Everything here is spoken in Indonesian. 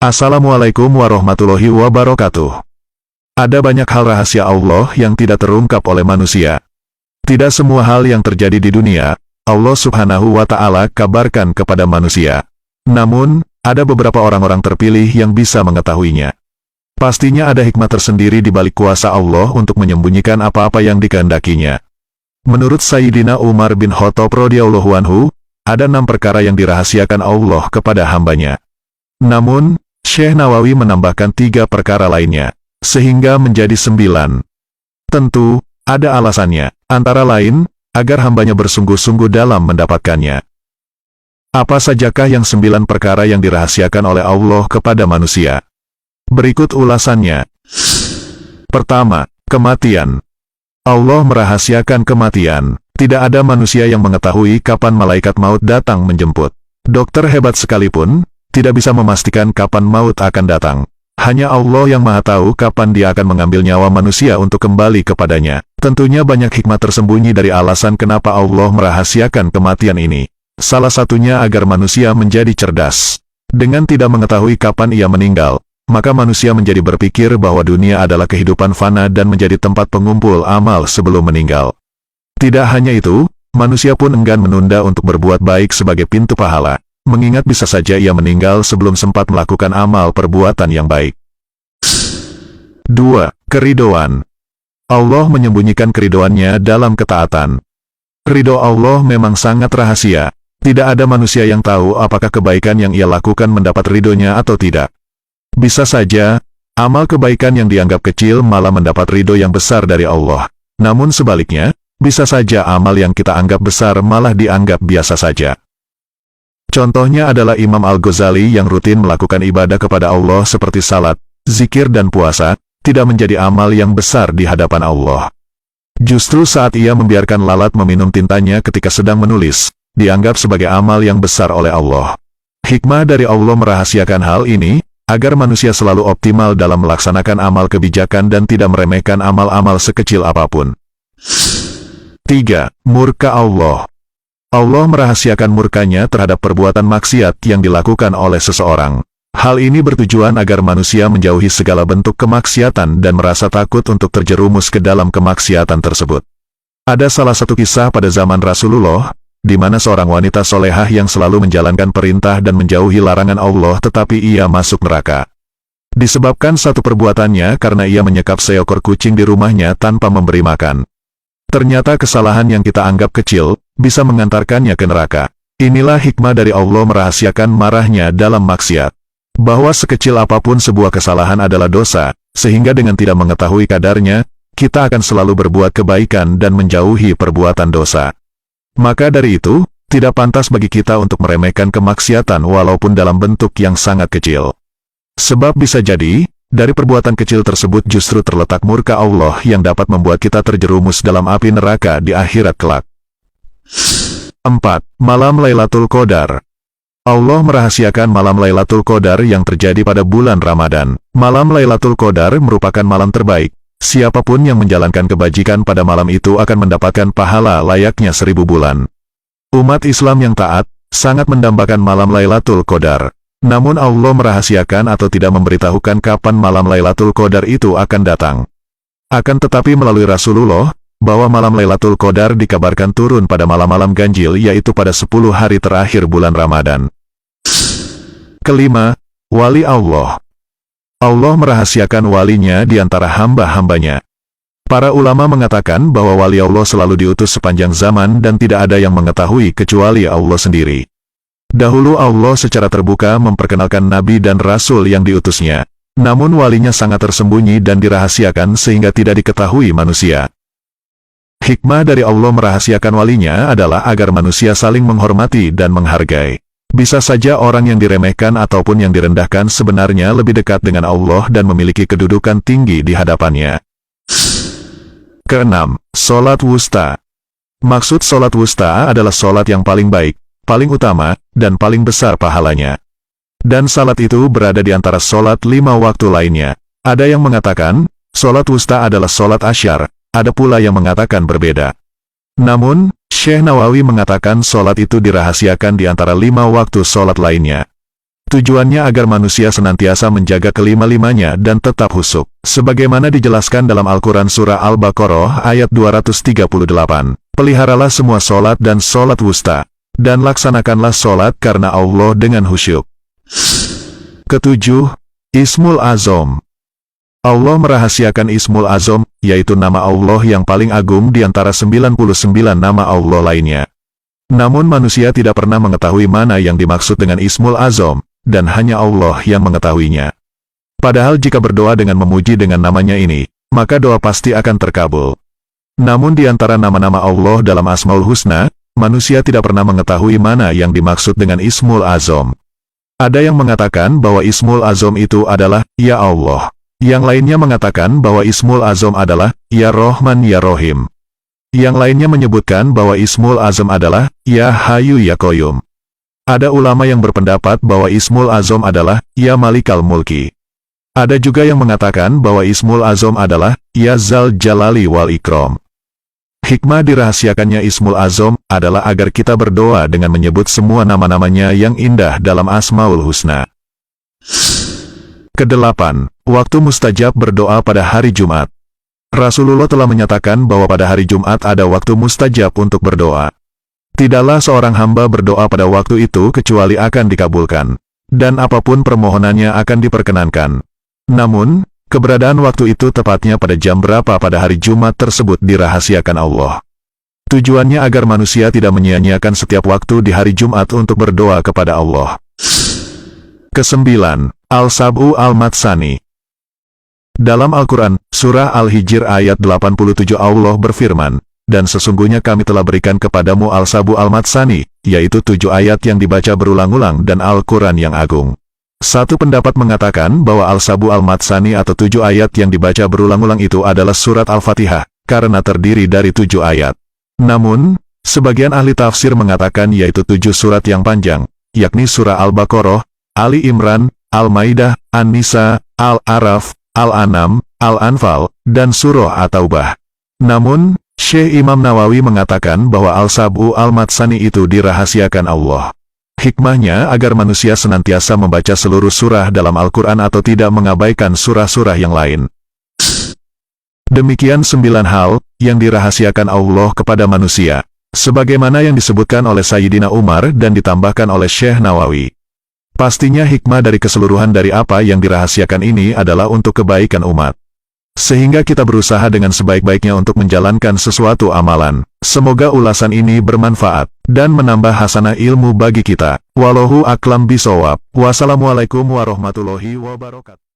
Assalamualaikum warahmatullahi wabarakatuh. Ada banyak hal rahasia Allah yang tidak terungkap oleh manusia. Tidak semua hal yang terjadi di dunia, Allah Subhanahu wa Ta'ala kabarkan kepada manusia. Namun, ada beberapa orang-orang terpilih yang bisa mengetahuinya. Pastinya ada hikmah tersendiri di balik kuasa Allah untuk menyembunyikan apa-apa yang dikehendakinya. Menurut Sayyidina Umar bin Khattab radhiyallahu anhu, ada 6 perkara yang dirahasiakan Allah kepada hambanya. Namun, Syekh Nawawi menambahkan 3 perkara lainnya, sehingga menjadi 9. Tentu, ada alasannya, antara lain, agar hambanya bersungguh-sungguh dalam mendapatkannya. Apa sajakah yang 9 perkara yang dirahasiakan oleh Allah kepada manusia? Berikut ulasannya. Pertama, kematian. Allah merahasiakan kematian. Tidak ada manusia yang mengetahui kapan malaikat maut datang menjemput. Dokter hebat sekalipun tidak bisa memastikan kapan maut akan datang. Hanya Allah yang Maha Tahu kapan Dia akan mengambil nyawa manusia untuk kembali kepadanya. Tentunya banyak hikmah tersembunyi dari alasan kenapa Allah merahasiakan kematian ini. Salah satunya agar manusia menjadi cerdas. Dengan tidak mengetahui kapan ia meninggal, maka manusia menjadi berpikir bahwa dunia adalah kehidupan fana dan menjadi tempat pengumpul amal sebelum meninggal. Tidak hanya itu, manusia pun enggan menunda untuk berbuat baik sebagai pintu pahala, mengingat bisa saja ia meninggal sebelum sempat melakukan amal perbuatan yang baik. 2. Keridhoan. Allah menyembunyikan keridhoannya dalam ketaatan. Ridho Allah memang sangat rahasia. Tidak ada manusia yang tahu apakah kebaikan yang ia lakukan mendapat ridhonya atau tidak. Bisa saja, amal kebaikan yang dianggap kecil malah mendapat ridho yang besar dari Allah. Namun sebaliknya, bisa saja amal yang kita anggap besar malah dianggap biasa saja. Contohnya adalah Imam Al-Ghazali yang rutin melakukan ibadah kepada Allah seperti salat, zikir dan puasa, tidak menjadi amal yang besar di hadapan Allah. Justru saat ia membiarkan lalat meminum tintanya ketika sedang menulis, dianggap sebagai amal yang besar oleh Allah. Hikmah dari Allah merahasiakan hal ini, agar manusia selalu optimal dalam melaksanakan amal kebijakan dan tidak meremehkan amal-amal sekecil apapun. 3. Murka Allah. Allah merahasiakan murkanya terhadap perbuatan maksiat yang dilakukan oleh seseorang. Hal ini bertujuan agar manusia menjauhi segala bentuk kemaksiatan dan merasa takut untuk terjerumus ke dalam kemaksiatan tersebut. Ada salah satu kisah pada zaman Rasulullah, di mana seorang wanita solehah yang selalu menjalankan perintah dan menjauhi larangan Allah tetapi ia masuk neraka. Disebabkan satu perbuatannya karena ia menyekap seekor kucing di rumahnya tanpa memberi makan. Ternyata kesalahan yang kita anggap kecil, bisa mengantarkannya ke neraka. Inilah hikmah dari Allah merahasiakan marahnya dalam maksiat. Bahwa sekecil apapun sebuah kesalahan adalah dosa, sehingga dengan tidak mengetahui kadarnya, kita akan selalu berbuat kebaikan dan menjauhi perbuatan dosa. Maka dari itu, tidak pantas bagi kita untuk meremehkan kemaksiatan walaupun dalam bentuk yang sangat kecil. Sebab bisa jadi, dari perbuatan kecil tersebut justru terletak murka Allah yang dapat membuat kita terjerumus dalam api neraka di akhirat kelak. 4. Malam Lailatul Qadar. Allah merahasiakan malam Lailatul Qadar yang terjadi pada bulan Ramadan. Malam Lailatul Qadar merupakan malam terbaik. Siapapun yang menjalankan kebajikan pada malam itu akan mendapatkan pahala layaknya 1000 bulan. Umat Islam yang taat, sangat mendambakan malam Lailatul Qadar. Namun Allah merahasiakan atau tidak memberitahukan kapan malam Lailatul Qadar itu akan datang. Akan tetapi melalui Rasulullah, bahwa malam Lailatul Qadar dikabarkan turun pada malam-malam ganjil yaitu pada 10 hari terakhir bulan Ramadan. Kelima, Wali Allah. Allah merahasiakan walinya di antara hamba-hambanya. Para ulama mengatakan bahwa wali Allah selalu diutus sepanjang zaman dan tidak ada yang mengetahui kecuali Allah sendiri. Dahulu Allah secara terbuka memperkenalkan nabi dan rasul yang diutusnya. Namun walinya sangat tersembunyi dan dirahasiakan sehingga tidak diketahui manusia. Hikmah dari Allah merahasiakan walinya adalah agar manusia saling menghormati dan menghargai. Bisa saja orang yang diremehkan ataupun yang direndahkan sebenarnya lebih dekat dengan Allah dan memiliki kedudukan tinggi di hadapannya. Keenam, Salat Wusta. Maksud salat wusta adalah salat yang paling baik, paling utama, dan paling besar pahalanya. Dan salat itu berada di antara salat 5 waktu lainnya. Ada yang mengatakan, salat wusta adalah salat asyar, ada pula yang mengatakan berbeda. Namun, Syekh Nawawi mengatakan salat itu dirahasiakan di antara 5 waktu salat lainnya. Tujuannya agar manusia senantiasa menjaga kelima-limanya dan tetap khusyuk. Sebagaimana dijelaskan dalam Al-Quran Surah Al-Baqarah ayat 238. Peliharalah semua solat dan solat wusta, dan laksanakanlah solat karena Allah dengan khusyuk. Ketujuh, Ismul Azam. Allah merahasiakan Ismul Azam, yaitu nama Allah yang paling agung di antara 99 nama Allah lainnya. Namun manusia tidak pernah mengetahui mana yang dimaksud dengan Ismul Azam, dan hanya Allah yang mengetahuinya. Padahal jika berdoa dengan memuji dengan namanya ini, maka doa pasti akan terkabul. Namun di antara nama-nama Allah dalam Asmaul Husna, manusia tidak pernah mengetahui mana yang dimaksud dengan Ismul Azam. Ada yang mengatakan bahwa Ismul Azam itu adalah, Ya Allah. Yang lainnya mengatakan bahwa Ismul Azam adalah, Ya Rahman Ya Rahim. Yang lainnya menyebutkan bahwa Ismul Azam adalah, Ya Hayyu Ya Qayyum. Ada ulama yang berpendapat bahwa Ismul Azam adalah, Ya Malikal Mulki. Ada juga yang mengatakan bahwa Ismul Azam adalah, Ya Zal Jalali Wal Ikram. Hikmah dirahasiakannya Ismul Azam adalah agar kita berdoa dengan menyebut semua nama-namanya yang indah dalam Asmaul Husna. Kedelapan, waktu mustajab berdoa pada hari Jumat. Rasulullah telah menyatakan bahwa pada hari Jumat ada waktu mustajab untuk berdoa. Tidaklah seorang hamba berdoa pada waktu itu kecuali akan dikabulkan, dan apapun permohonannya akan diperkenankan. Namun, keberadaan waktu itu tepatnya pada jam berapa pada hari Jumat tersebut dirahasiakan Allah. Tujuannya agar manusia tidak menyia-nyiakan setiap waktu di hari Jumat untuk berdoa kepada Allah. Kesembilan, Al-Sab'u Al-Matsani. Dalam Al-Quran, Surah Al-Hijr ayat 87 Allah berfirman, dan sesungguhnya kami telah berikan kepadamu Al-Sab'u Al-Matsani, yaitu 7 ayat yang dibaca berulang-ulang dan Al-Quran yang agung. Satu pendapat mengatakan bahwa Al-Sab'u Al-Matsani atau 7 ayat yang dibaca berulang-ulang itu adalah surat Al-Fatihah, karena terdiri dari 7 ayat. Namun, sebagian ahli tafsir mengatakan yaitu 7 surat yang panjang, yakni Surah Al-Baqarah, Ali Imran, Al-Maidah, An-Nisa, Al-Araf, Al-An'am, Al-Anfal, dan Surah At-Taubah. Namun, Syekh Imam Nawawi mengatakan bahwa Al-Sab'u Al-Matsani itu dirahasiakan Allah. Hikmahnya agar manusia senantiasa membaca seluruh surah dalam Al-Quran atau tidak mengabaikan surah-surah yang lain. Demikian 9 hal yang dirahasiakan Allah kepada manusia, sebagaimana yang disebutkan oleh Sayyidina Umar dan ditambahkan oleh Syekh Nawawi. Pastinya hikmah dari keseluruhan dari apa yang dirahasiakan ini adalah untuk kebaikan umat. Sehingga kita berusaha dengan sebaik-baiknya untuk menjalankan sesuatu amalan. Semoga ulasan ini bermanfaat dan menambah hasanah ilmu bagi kita. Wallahu a'lam bishawab. Wassalamualaikum warahmatullahi wabarakatuh.